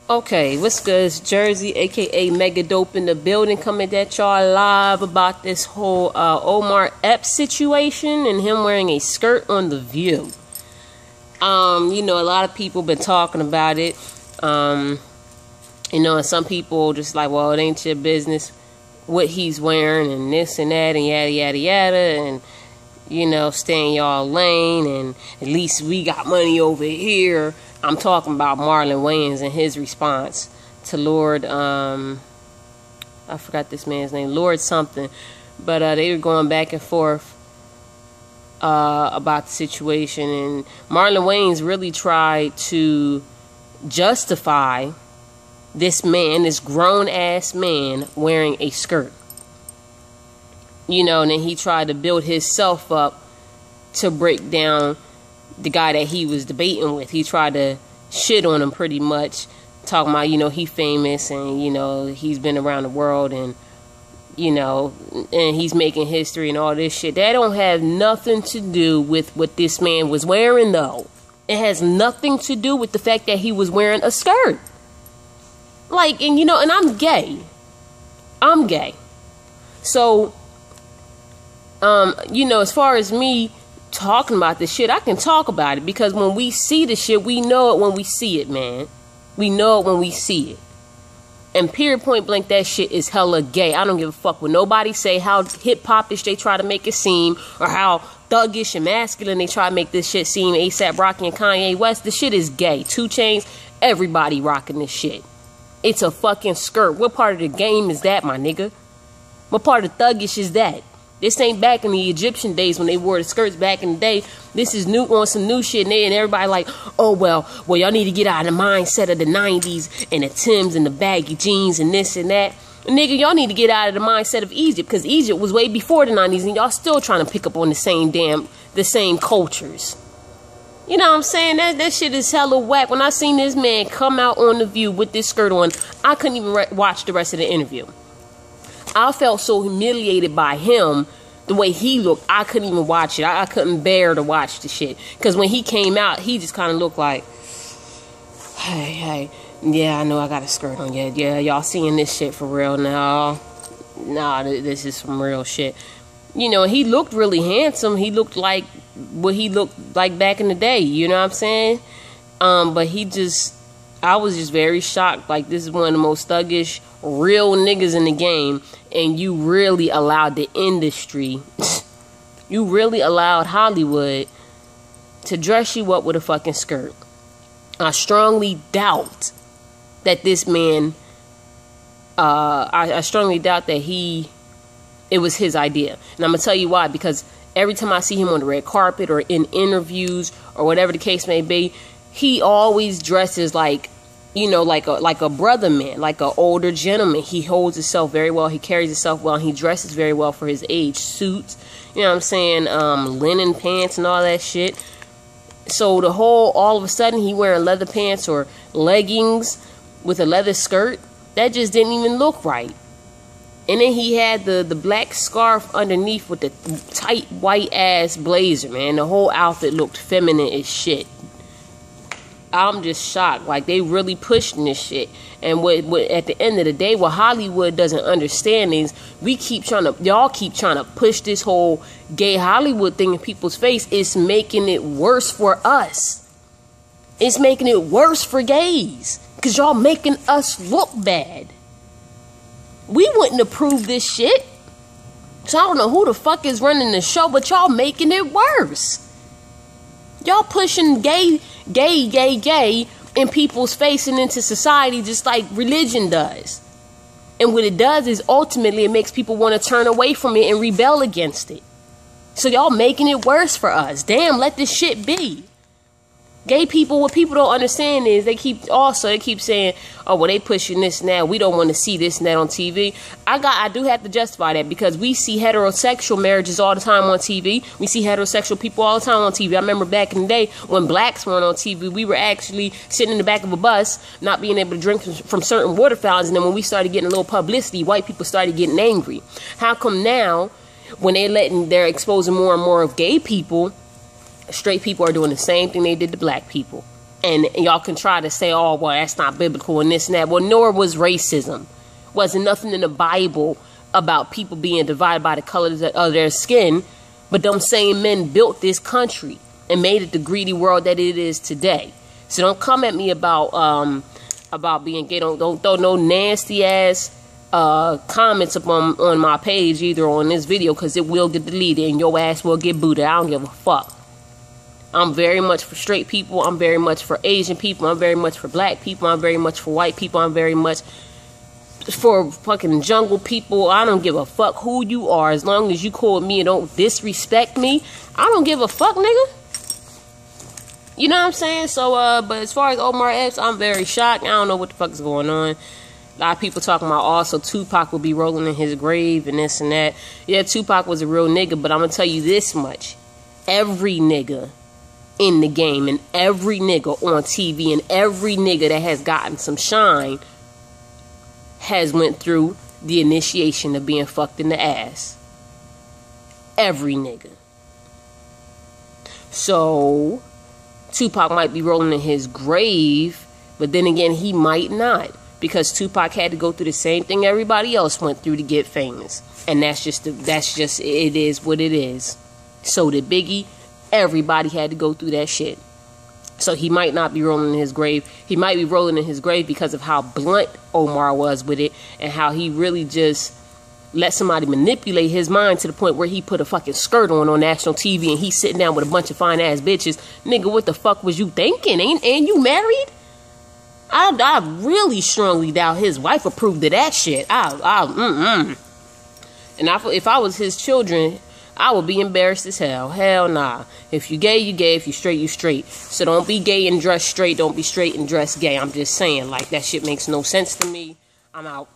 Okay, what's good? It's Jersey, aka Mega Dope in the building, coming at y'all live about this whole Omar epps situation and him wearing a skirt on The View. You know, a lot of people been talking about it. You know, and some people just like, well, it ain't your business what he's wearing and this and that and yada yada yada, and you know, stay in y'all lane, and at least we got money over here. I'm talking about Marlon Wayans and his response to Lord, I forgot this man's name, Lord something, but they were going back and forth about the situation, and Marlon Wayans really tried to justify this man, this grown-ass man, wearing a skirt. You know, and then he tried to build himself up to break down the guy that he was debating with. He tried to shit on him pretty much, talking about, you know, he famous and, you know, he's been around the world and, you know, and he's making history and all this shit. That don't have nothing to do with what this man was wearing, though. It has nothing to do with the fact that he was wearing a skirt. Like, and you know, and I'm gay. I'm gay. So, you know, as far as me talking about this shit, I can talk about it because when we see the shit, we know it when we see it, man. We know it when we see it. And period, point blank, that shit is hella gay. I don't give a fuck what nobody say, how hip-hop-ish they try to make it seem, or how thuggish and masculine they try to make this shit seem. A$AP Rocky and Kanye West, the shit is gay. 2 Chainz, everybody rocking this shit. It's a fucking skirt. What part of the game is that, my nigga? What part of thuggish is that? This ain't back in the Egyptian days when they wore the skirts back in the day. This is new, on some new shit, and everybody like, oh, well, y'all need to get out of the mindset of the 90s and the Timbs and the baggy jeans and this and that. Nigga, y'all need to get out of the mindset of Egypt, because Egypt was way before the 90s, and y'all still trying to pick up on the same cultures. You know what I'm saying? That shit is hella whack. When I seen this man come out on The View with this skirt on, I couldn't even watch the rest of the interview. I felt so humiliated by him, the way he looked. I couldn't even watch it. I couldn't bear to watch the shit. Because when he came out, he just kind of looked like, hey, yeah, I know I got a skirt on. Yeah, y'all seeing this shit for real now? Nah, this is some real shit. You know, he looked really handsome. He looked like what he looked like back in the day. You know what I'm saying? But I was just very shocked. Like, this is one of the most thuggish, real niggas in the game, and you really allowed the industry, you really allowed Hollywood to dress you up with a fucking skirt. I strongly doubt that this man, I strongly doubt that it was his idea. And I'm going to tell you why. Because every time I see him on the red carpet or in interviews or whatever the case may be, he always dresses like, you know, like a brother man, like an older gentleman. He holds himself very well. He carries himself well. And he dresses very well for his age. Suits, you know what I'm saying? Linen pants and all that shit. So all of a sudden he wearing leather pants or leggings with a leather skirt, that just didn't even look right. And then he had the black scarf underneath with the tight white ass blazer, man. The whole outfit looked feminine as shit. I'm just shocked. Like, they really pushing this shit. And what at the end of the day, what Hollywood doesn't understand is y'all keep trying to push this whole gay Hollywood thing in people's face. It's making it worse for us. It's making it worse for gays. Because y'all making us look bad. We wouldn't approve this shit. So I don't know who the fuck is running the show, but y'all making it worse. Y'all pushing gay in people's face and into society just like religion does. And what it does is ultimately it makes people want to turn away from it and rebel against it. So y'all making it worse for us. Damn, let this shit be. Gay people, what people don't understand is they keep saying, oh, well, they pushing this now. We don't want to see this and that on TV. I do have to justify that because we see heterosexual marriages all the time on TV. We see heterosexual people all the time on TV. I remember back in the day when blacks weren't on TV, we were actually sitting in the back of a bus, not being able to drink from certain water fountains. And then when we started getting a little publicity, white people started getting angry. How come now, when they're exposing more and more of gay people, straight people are doing the same thing they did to black people? And y'all can try to say, oh, well, that's not biblical and this and that. Well, nor was racism. Wasn't nothing in the Bible about people being divided by the color of their skin. But them same men built this country and made it the greedy world that it is today. So don't come at me about being gay. Don't throw no nasty ass comments up on my page either on this video, because it will get deleted and your ass will get booted. I don't give a fuck. I'm very much for straight people. I'm very much for Asian people. I'm very much for black people. I'm very much for white people. I'm very much for fucking jungle people. I don't give a fuck who you are. As long as you cool with me and don't disrespect me, I don't give a fuck, nigga. You know what I'm saying? So, but as far as Omar Epps, I'm very shocked. I don't know what the fuck is going on. A lot of people talking about also Tupac will be rolling in his grave and this and that. Yeah, Tupac was a real nigga, but I'm going to tell you this much. Every nigga in the game and every nigga on TV and every nigga that has gotten some shine has went through the initiation of being fucked in the ass. Every nigga. So Tupac might be rolling in his grave, but then again he might not, because Tupac had to go through the same thing everybody else went through to get famous. And that's just it is what it is. So did Biggie. Everybody had to go through that shit. So he might not be rolling in his grave. He might be rolling in his grave because of how blunt Omar was with it, and how he really just let somebody manipulate his mind to the point where he put a fucking skirt on national TV and he's sitting down with a bunch of fine ass bitches. Nigga, what the fuck was you thinking? And you married? I really strongly doubt his wife approved of that shit. And if I was his children, I would be embarrassed as hell. Hell nah. If you gay, you gay. If you straight, you straight. So don't be gay and dress straight. Don't be straight and dress gay. I'm just saying, like, that shit makes no sense to me. I'm out.